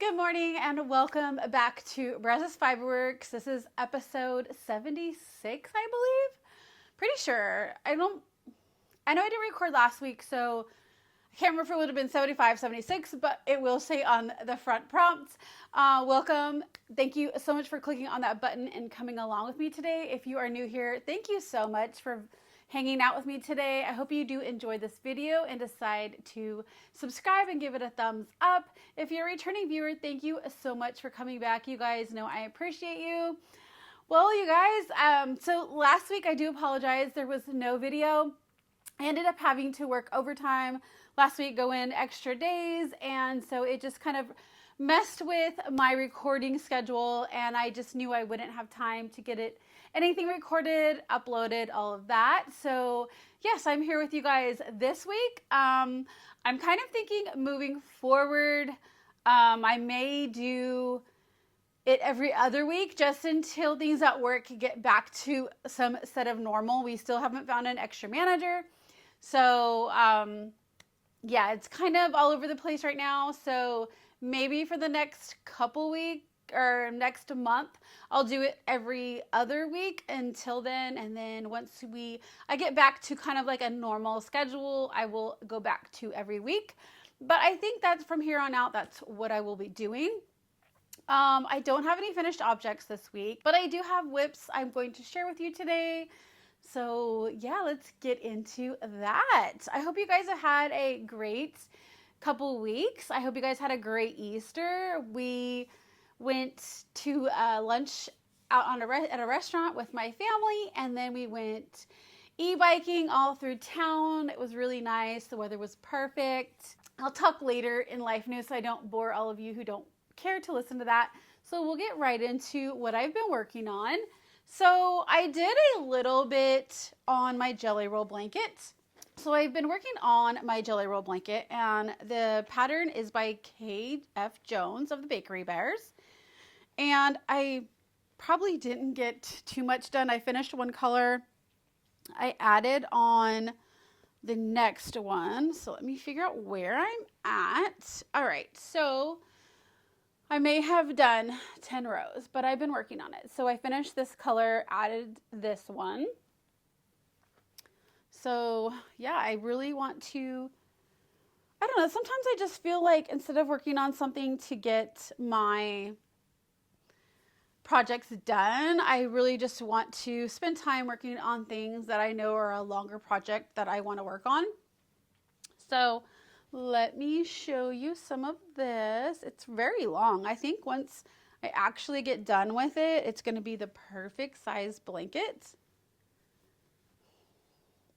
Good morning and welcome back to Brazos Fiber Works. This is episode 76, I believe. Pretty sure. I know I didn't record last week, so I can't remember if it would have been 75, 76, but it will say on the front prompt. Welcome. Thank you so much for clicking on that button and coming along with me today. If you are new here, thank you so much for hanging out with me today. I hope you do enjoy this video and decide to subscribe and give it a thumbs up. If you're a returning viewer, thank you so much for coming back. You guys know I appreciate you. Well, you guys, so last week I do apologize. There was no video. I ended up having to work overtime last week, go in extra days, and so it just kind of messed with my recording schedule, and I just knew I wouldn't have time to get anything recorded, uploaded, all of that. So yes, I'm here with you guys this week. I'm kind of thinking moving forward, I may do it every other week just until things at work get back to some set of normal. We still haven't found an extra manager. So, yeah, it's kind of all over the place right now. So maybe for the next couple weeks or next month, I'll do it every other week until then. And then once I get back to kind of like a normal schedule, I will go back to every week. But I think that's from here on out, that's what I will be doing. I don't have any finished objects this week, but I do have whips I'm going to share with you today. So yeah, let's get into that. I hope you guys have had a great couple weeks. I hope you guys had a great Easter. We went to lunch out at a restaurant with my family, and then we went e-biking all through town. It was really nice. The weather was perfect. I'll talk later in life news so I don't bore all of you who don't care to listen to that. So we'll get right into what I've been working on. So I did a little bit on my jelly roll blanket. So I've been working on my jelly roll blanket, and the pattern is by K.F. Jones of the Bakery Bears. And I probably didn't get too much done. I finished one color. I added on the next one. So let me figure out where I'm at. All right, so I may have done 10 rows, but I've been working on it. So I finished this color, added this one. So yeah, I really want to, I don't know, sometimes I just feel like instead of working on something to get my projects done, I really just want to spend time working on things that I know are a longer project that I want to work on. So let me show you some of this. It's very long. I think once I actually get done with it, it's going to be the perfect size blanket.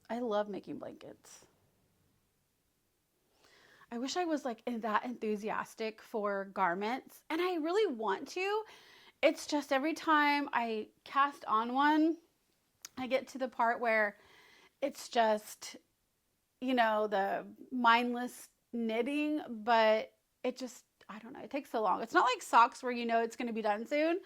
I love making blankets. I wish I was like that enthusiastic for garments, and I really want to. It's just every time I cast on one, I get to the part where it's just, you know, the mindless knitting, but it just, I don't know, it takes so long. It's not like socks where you know it's going to be done soon.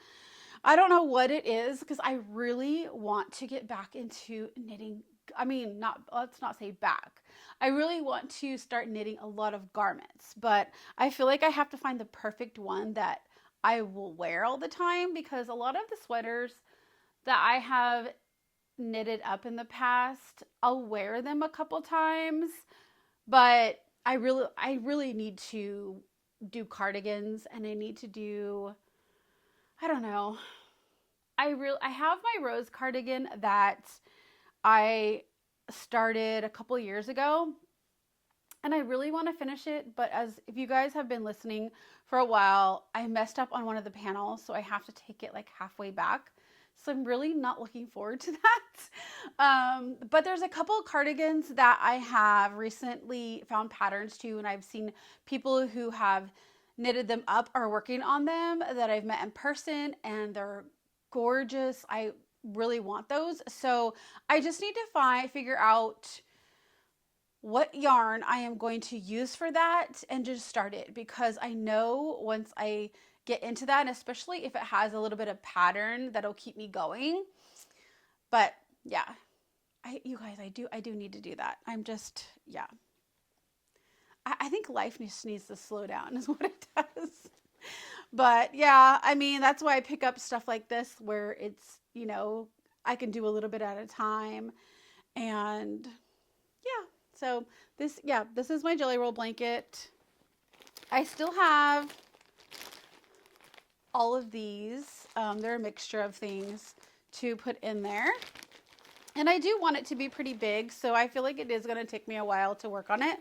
I don't know what it is, because I really want to get back into knitting. I mean, let's not say back. I really want to start knitting a lot of garments, but I feel like I have to find the perfect one that I will wear all the time, because a lot of the sweaters that I have knitted up in the past, I'll wear them a couple times, but I really need to do cardigans, and I need to do, I don't know. I have my rose cardigan that I started a couple years ago, and I really want to finish it, but if you guys have been listening for a while, I messed up on one of the panels, so I have to take it like halfway back. So I'm really not looking forward to that. But there's a couple of cardigans that I have recently found patterns to, and I've seen people who have knitted them up or working on them that I've met in person, and they're gorgeous. I really want those. So I just need to figure out what yarn I am going to use for that and just start it, because I know once I get into that, and especially if it has a little bit of pattern, that'll keep me going. But yeah, you guys, I do need to do that. I'm just, yeah. I think life just needs to slow down is what it does. But yeah, I mean, that's why I pick up stuff like this where it's, I can do a little bit at a time. And yeah, so this is my jelly roll blanket. I still have all of these. They're a mixture of things to put in there. And I do want it to be pretty big, so I feel like it is going to take me a while to work on it,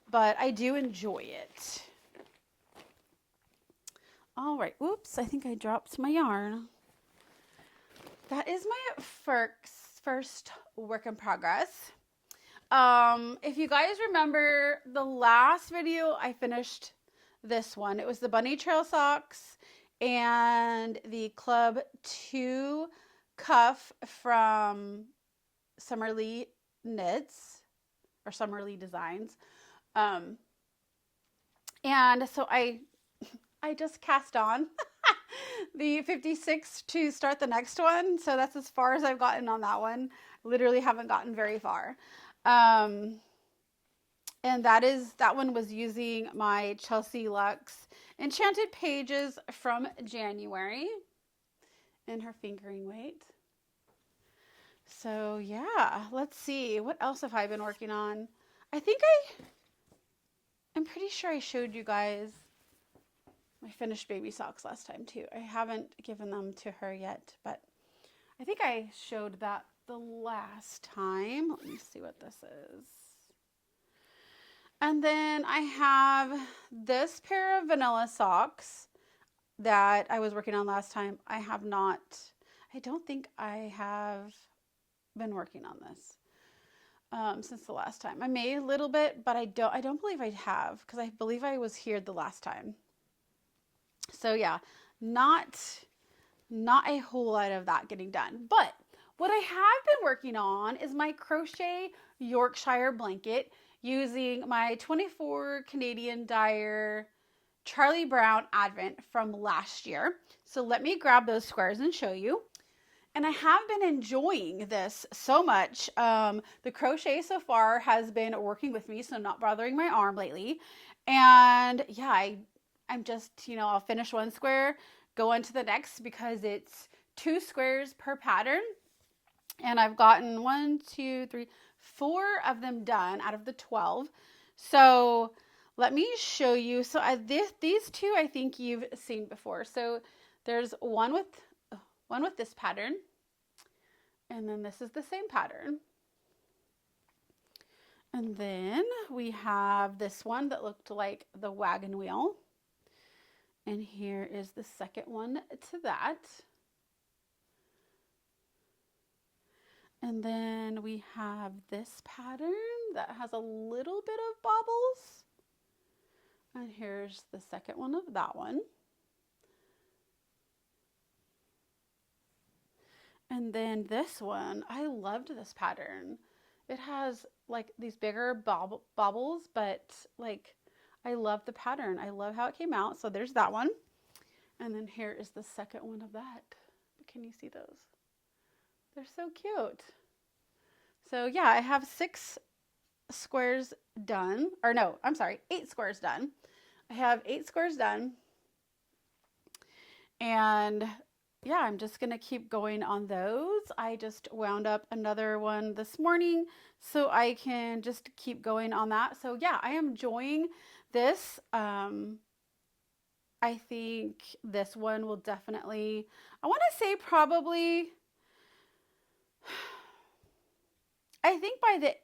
but I do enjoy it. All right. Oops, I think I dropped my yarn. That is my first work in progress. If you guys remember the last video, I finished this one. It was the bunny trail socks and the Club 2 cuff from Summerlee Knits or Summerlee Designs. And so I just cast on the 56 to start the next one. So that's as far as I've gotten on that one. Literally haven't gotten very far. And that one was using my Chelsea Luxe Enchanted Pages from January in her fingering weight. So yeah, let's see. What else have I been working on? I'm pretty sure I showed you guys my finished baby socks last time too. I haven't given them to her yet, but I think I showed that the last time. Let me see what this is. And then I have this pair of vanilla socks that I was working on last time. I don't think I have been working on this since the last time. I made a little bit, but I don't believe I have, because I believe I was here the last time. So yeah, not a whole lot of that getting done. But what I have been working on is my crochet Yorkshire blanket using my 24 Canadian Dyer Charlie Brown Advent from last year. So let me grab those squares and show you. And I have been enjoying this so much. The crochet so far has been working with me, so not bothering my arm lately. And yeah, I'm just, I'll finish one square, go on to the next, because it's 2 squares per pattern. And I've gotten 1, 2, 3, 4 of them done out of the 12. So let me show you. So these two I think you've seen before. So there's one with this pattern, and then this is the same pattern. And then we have this one that looked like the wagon wheel. And here is the second one to that. And then we have this pattern that has a little bit of bobbles. And here's the second one of that one. And then this one, I loved this pattern. It has like these bigger bobbles, but like I love the pattern. I love how it came out. So there's that one. And then here is the second one of that. Can you see those? They're so cute. So yeah, I have 6 squares done. Or no, I'm sorry, 8 squares done. I have 8 squares done. And yeah, I'm just going to keep going on those. I just wound up another one this morning, so I can just keep going on that. So yeah, I am enjoying this. I think this one will definitely, I want to say probably, I think by the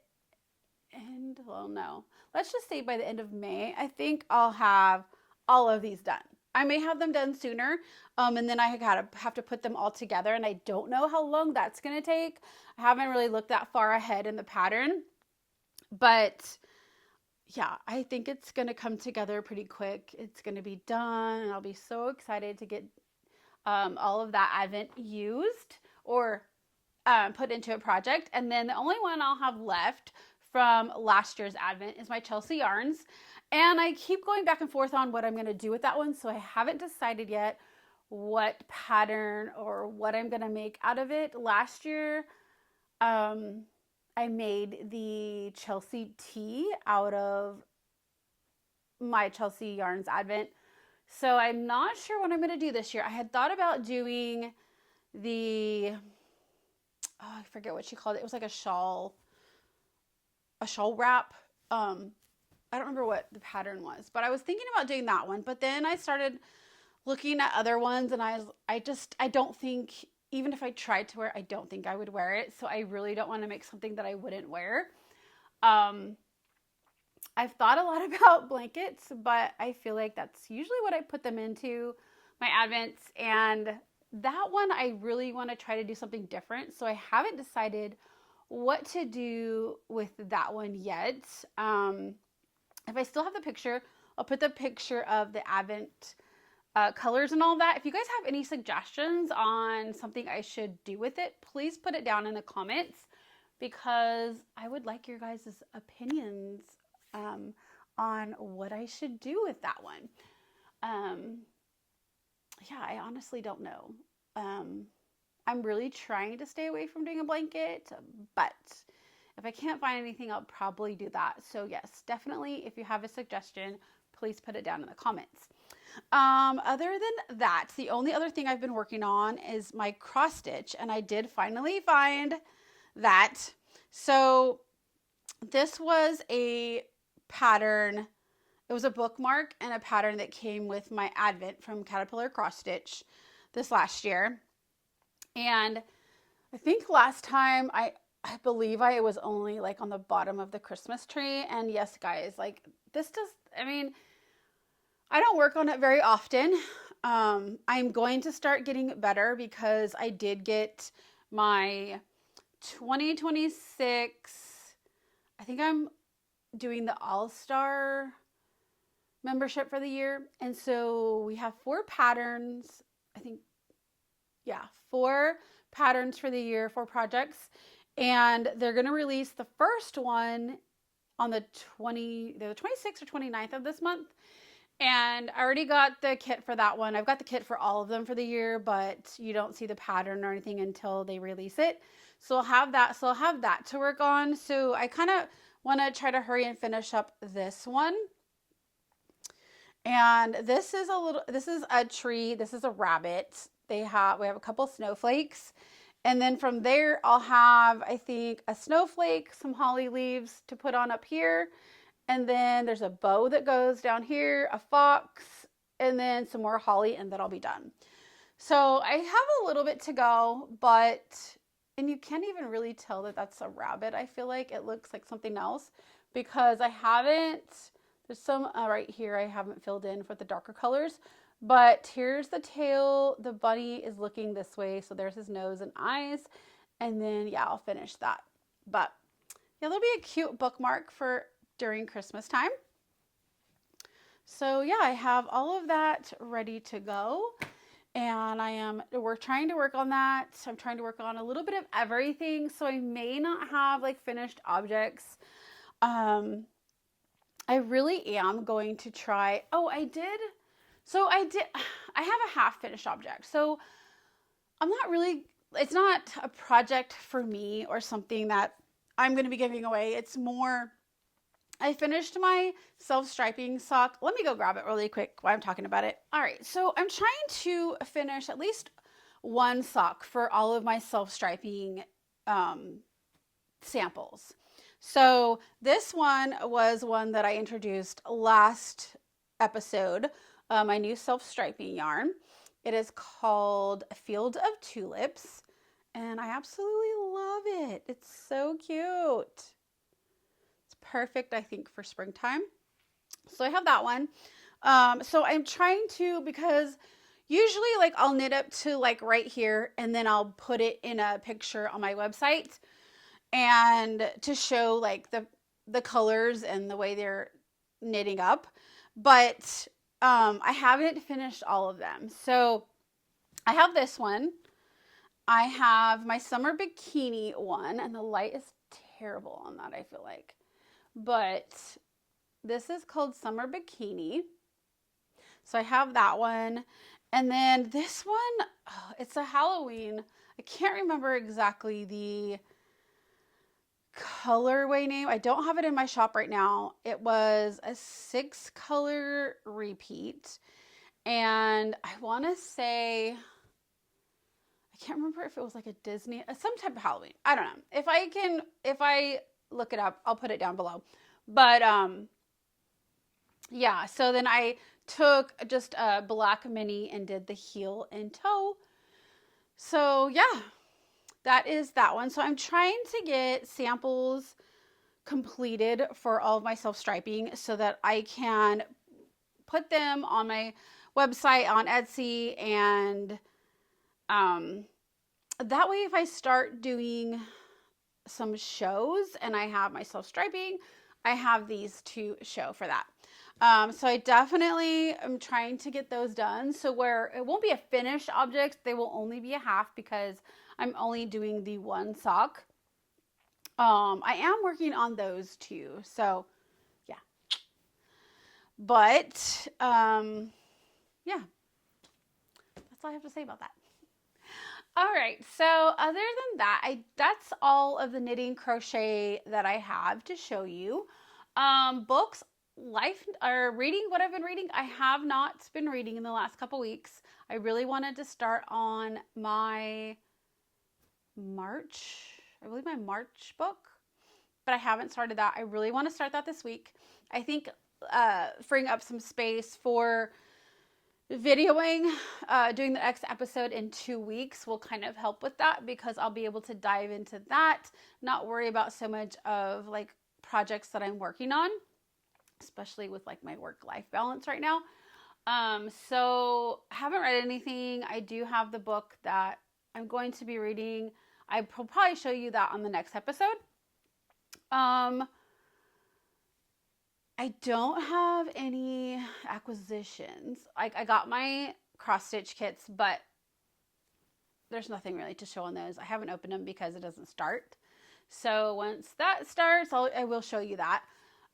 end, well, no, let's just say by the end of May, I think I'll have all of these done. I may have them done sooner, and then I have to put them all together, and I don't know how long that's going to take. I haven't really looked that far ahead in the pattern, but yeah, I think it's going to come together pretty quick. It's going to be done, and I'll be so excited to get all of that Advent used or put into a project. And then the only one I'll have left from last year's Advent is my Chelsea yarns. And I keep going back and forth on what I'm going to do with that one. So I haven't decided yet what pattern or what I'm going to make out of it. Last year, I made the Chelsea tee out of my Chelsea Yarns Advent So I'm not sure what I'm going to do this year. I had thought about doing the, oh, I forget what she called it. It was like a shawl wrap. I don't remember what the pattern was, but I was thinking about doing that one. But then I started looking at other ones, and I don't think, even if I tried to wear it, I don't think I would wear it. So I really don't want to make something that I wouldn't wear. Um, I've thought a lot about blankets, but I feel like that's usually what I put them into, my advents. And that one, I really want to try to do something different. So I haven't decided what to do with that one yet. If I still have the picture, I'll put the picture of the advent colors and all that. If you guys have any suggestions on something I should do with it, please put it down in the comments, because I would like your guys' opinions on what I should do with that one. Yeah, I honestly don't know. I'm really trying to stay away from doing a blanket, but if I can't find anything, I'll probably do that. So yes, definitely, if you have a suggestion, please put it down in the comments. Other than that, the only other thing I've been working on is my cross stitch, and I did finally find that. So this was a pattern. It was a bookmark and a pattern that came with my advent from Caterpillar Cross Stitch this last year. And I think last time I believe I was only like on the bottom of the Christmas tree. And yes, guys, like this does, I mean, I don't work on it very often. I'm going to start getting better because I did get my 2026, I think I'm doing the All-Star membership for the year. And so we have 4 patterns, I think, yeah, 4 patterns for the year, 4 projects. And they're going to release the first one on the 26th or 29th of this month. And I already got the kit for that one. I've got the kit for all of them for the year, but you don't see the pattern or anything until they release it. So I'll have that. So I'll have that to work on. So I kind of want to try to hurry and finish up this one. And this is a tree. This is a rabbit. We have a couple snowflakes. And then from there, I'll have, I think, a snowflake, some holly leaves to put on up here. And then there's a bow that goes down here, a fox, and then some more holly, and then I'll be done. So I have a little bit to go, and you can't even really tell that that's a rabbit. I feel like it looks like something else because there's some right here I haven't filled in for the darker colors. But here's the tail. The bunny is looking this way. So there's his nose and eyes. And then, yeah, I'll finish that. But yeah, there'll be a cute bookmark for during Christmas time. So yeah, I have all of that ready to go. And we're trying to work on that. I'm trying to work on a little bit of everything. So I may not have like finished objects. I really am going to try. I have a half finished object. So it's not a project for me or something that I'm going to be giving away. It's more, I finished my self-striping sock. Let me go grab it really quick while I'm talking about it. All right, so I'm trying to finish at least one sock for all of my self-striping samples. So this one was one that I introduced last episode, my new self-striping yarn. It is called Field of Tulips, and I absolutely love it. It's so cute. It's perfect, I think, for springtime. So I have that one. So I'm trying to, because usually like I'll knit up to like right here and then I'll put it in a picture on my website and to show like the colors and the way they're knitting up. But I haven't finished all of them. So I have this one. I have my summer bikini one, and the light is terrible on that, I feel like. But this is called Summer Bikini. So I have that one. And then this one, it's a Halloween. I can't remember exactly the colorway name. I don't have it in my shop right now. It was a 6-color repeat. And I want to say, I can't remember if it was like a Disney, some type of Halloween. I don't know. If I look it up, I'll put it down below. But yeah, so then I took just a black mini and did the heel and toe. So yeah, that is that one. So I'm trying to get samples completed for all of my self-striping so that I can put them on my website on Etsy, and that way if I start doing some shows and I have my self-striping, I have these to show for that. So I definitely am trying to get those done. So where it won't be a finished object, they will only be a half because I'm only doing the one sock. I am working on those too. So yeah, but yeah, that's all I have to say about that. All right, so other than that, that's all of the knitting crochet that I have to show you. Books, life, or reading, what I've been reading, I have not been reading in the last couple weeks. I really wanted to start on my I believe my March book, but I haven't started that. I really want to start that this week. I think freeing up some space for videoing, doing the next episode in 2 weeks will kind of help with that, because I'll be able to dive into that, not worry about so much of like projects that I'm working on, especially with like my work-life balance right now. So I haven't read anything. I do have the book that I'm going to be reading. I will probably show you that on the next episode. I don't have any acquisitions. Like, I got my cross stitch kits, but there's nothing really to show on those. I haven't opened them because it doesn't start. So once that starts, I will show you that.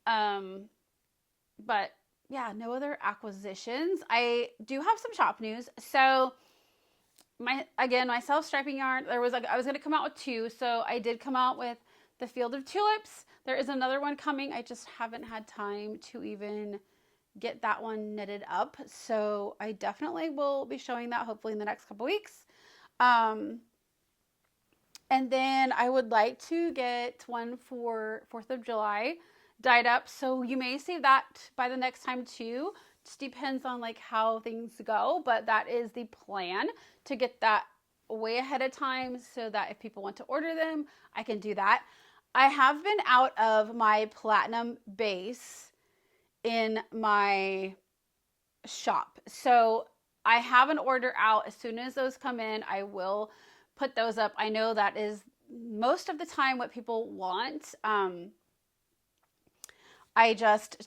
But yeah, no other acquisitions. I do have some shop news. So my self-striping yarn, I was going to come out with 2. So I did come out with the Field of Tulips. There is another one coming. I just haven't had time to even get that one knitted up. So I definitely will be showing that hopefully in the next couple weeks. And then I would like to get one for 4th of July dyed up. So you may see that by the next time too. Just depends on like how things go. But that is the plan, to get that way ahead of time so that if people want to order them, I can do that. I have been out of my platinum base in my shop. So I have an order out. As soon as those come in, I will put those up. I know that is most of the time what people want.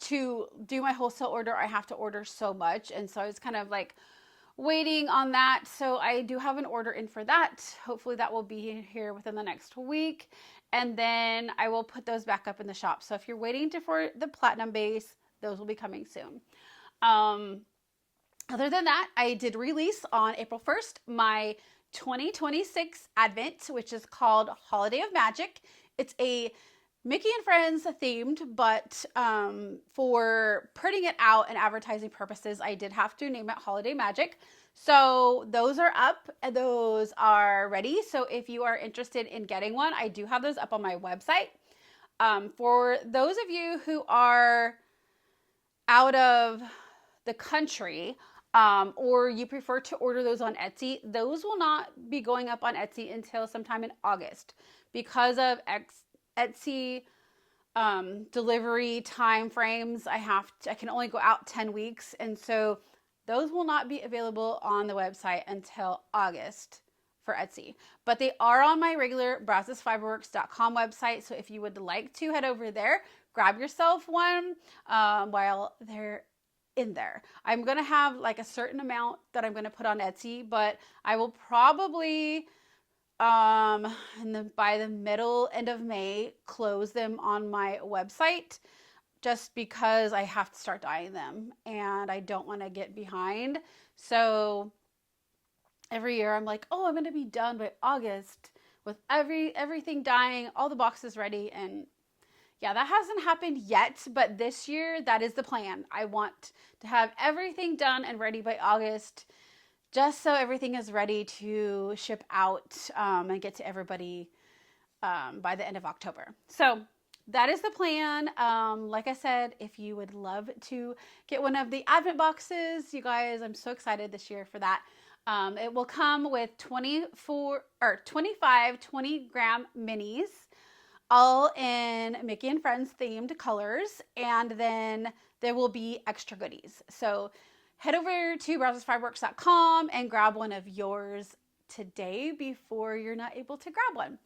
To do my wholesale order, I have to order so much. And so I was kind of like waiting on that. So I do have an order in for that. Hopefully that will be here within the next week. And then I will put those back up in the shop. So if you're waiting for the platinum base, those will be coming soon. Other than that, I did release on April 1st my 2026 Advent, which is called Holiday of Magic. It's a Mickey and Friends themed, but for putting it out and advertising purposes, I did have to name it Holiday Magic. So those are up and those are ready. So if you are interested in getting one, I do have those up on my website. For those of you who are out of the country, or you prefer to order those on Etsy, those will not be going up on Etsy until sometime in August because of Etsy delivery time frames. I can only go out 10 weeks, and so those will not be available on the website until August for Etsy. But they are on my regular brazosfiberworks.com website, so if you would like to head over there, grab yourself one while they're in there. I'm going to have like a certain amount that I'm going to put on Etsy, but I will probably by the end of May close them on my website, just because I have to start dyeing them and I don't want to get behind. So every year I'm like, oh, I'm going to be done by August with everything dyeing, all the boxes ready, and yeah, that hasn't happened yet, but this year that is the plan. I want to have everything done and ready by August, just so everything is ready to ship out and get to everybody by the end of October. So that is the plan. Like I said, if you would love to get one of the advent boxes, you guys, I'm so excited this year for that. It will come with 25 20-gram minis, all in Mickey and Friends themed colors, and then there will be extra goodies. So head over to brazosfiberworks.com and grab one of yours today before you're not able to grab one.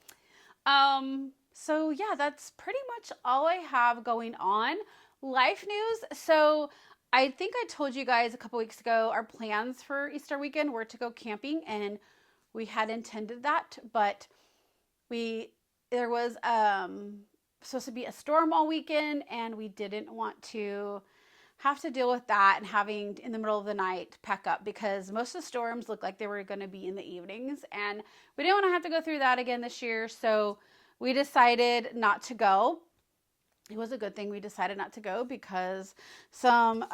So yeah, that's pretty much all I have going on. Life news. So I think I told you guys a couple weeks ago our plans for Easter weekend were to go camping, and we had intended that, but there was supposed to be a storm all weekend, and we didn't want to have to deal with that and having in the middle of the night pack up, because most of the storms looked like they were going to be in the evenings, and we didn't want to have to go through that again this year. So we decided not to go. It was a good thing we decided not to go, because some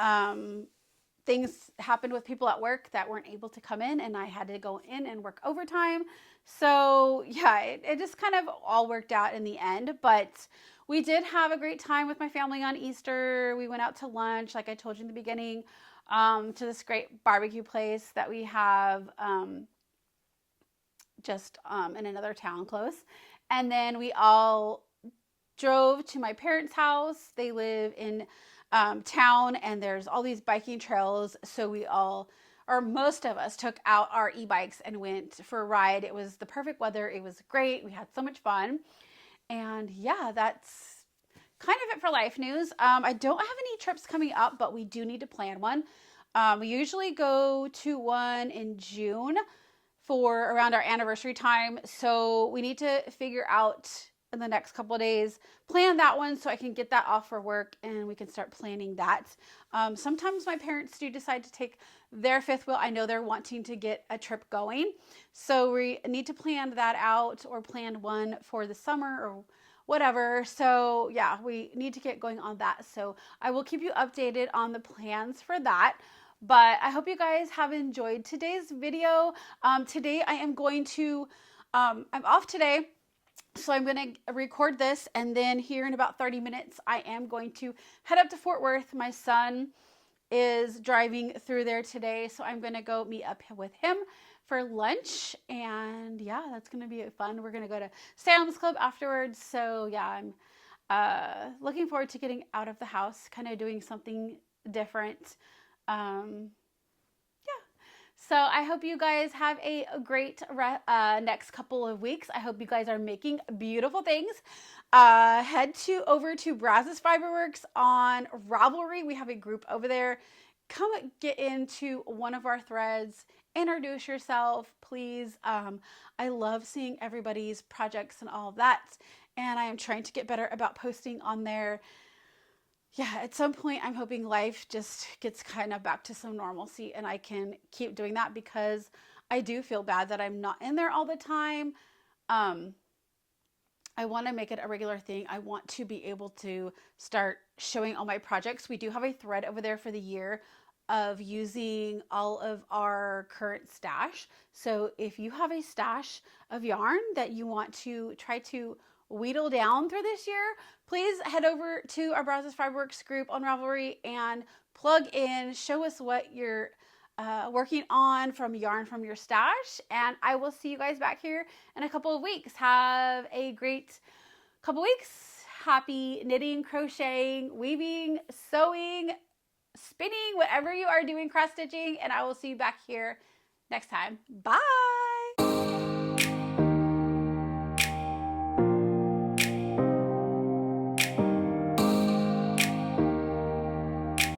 things happened with people at work that weren't able to come in, and I had to go in and work overtime. So yeah, it just kind of all worked out in the end, but we did have a great time with my family on Easter. We went out to lunch, like I told you in the beginning, to this great barbecue place that we have just in another town close. And then we all drove to my parents' house. They live in town, and there's all these biking trails. So we all, or most of us, took out our e-bikes and went for a ride. It was the perfect weather. It was great. We had so much fun. And yeah, that's kind of it for life news. I don't have any trips coming up, but we do need to plan one. We usually go to one in June for around our anniversary time. So we need to figure out in the next couple of days, plan that one so I can get that off for work and we can start planning that. Sometimes my parents do decide to take their fifth wheel. I know they're wanting to get a trip going. So we need to plan that out, or plan one for the summer or whatever. So yeah, we need to get going on that. So I will keep you updated on the plans for that. But I hope you guys have enjoyed today's video. Today I am going to, I'm off today. So I'm going to record this, and then here in about 30 minutes, I am going to head up to Fort Worth. My son is driving through there today, so I'm going to go meet up with him for lunch. And yeah, that's going to be fun. We're going to go to Sam's Club afterwards. So yeah, I'm looking forward to getting out of the house, kind of doing something different. So I hope you guys have a great next couple of weeks. I hope you guys are making beautiful things. Head over to Brazos Fiber Works on Ravelry. We have a group over there. Come get into one of our threads. Introduce yourself, please. I love seeing everybody's projects and all of that. And I am trying to get better about posting on there. Yeah, at some point, I'm hoping life just gets kind of back to some normalcy and I can keep doing that, because I do feel bad that I'm not in there all the time. I want to make it a regular thing. I want to be able to start showing all my projects. We do have a thread over there for the year of using all of our current stash. So if you have a stash of yarn that you want to try to wheedle down through this year, please head over to our Brazos Fiber Works group on Ravelry and plug in, show us what you're working on from yarn from your stash, and I will see you guys back here in a couple of weeks. Have a great couple weeks. Happy knitting, crocheting, weaving, sewing, spinning, whatever you are doing, cross stitching, and I will see you back here next time. Bye!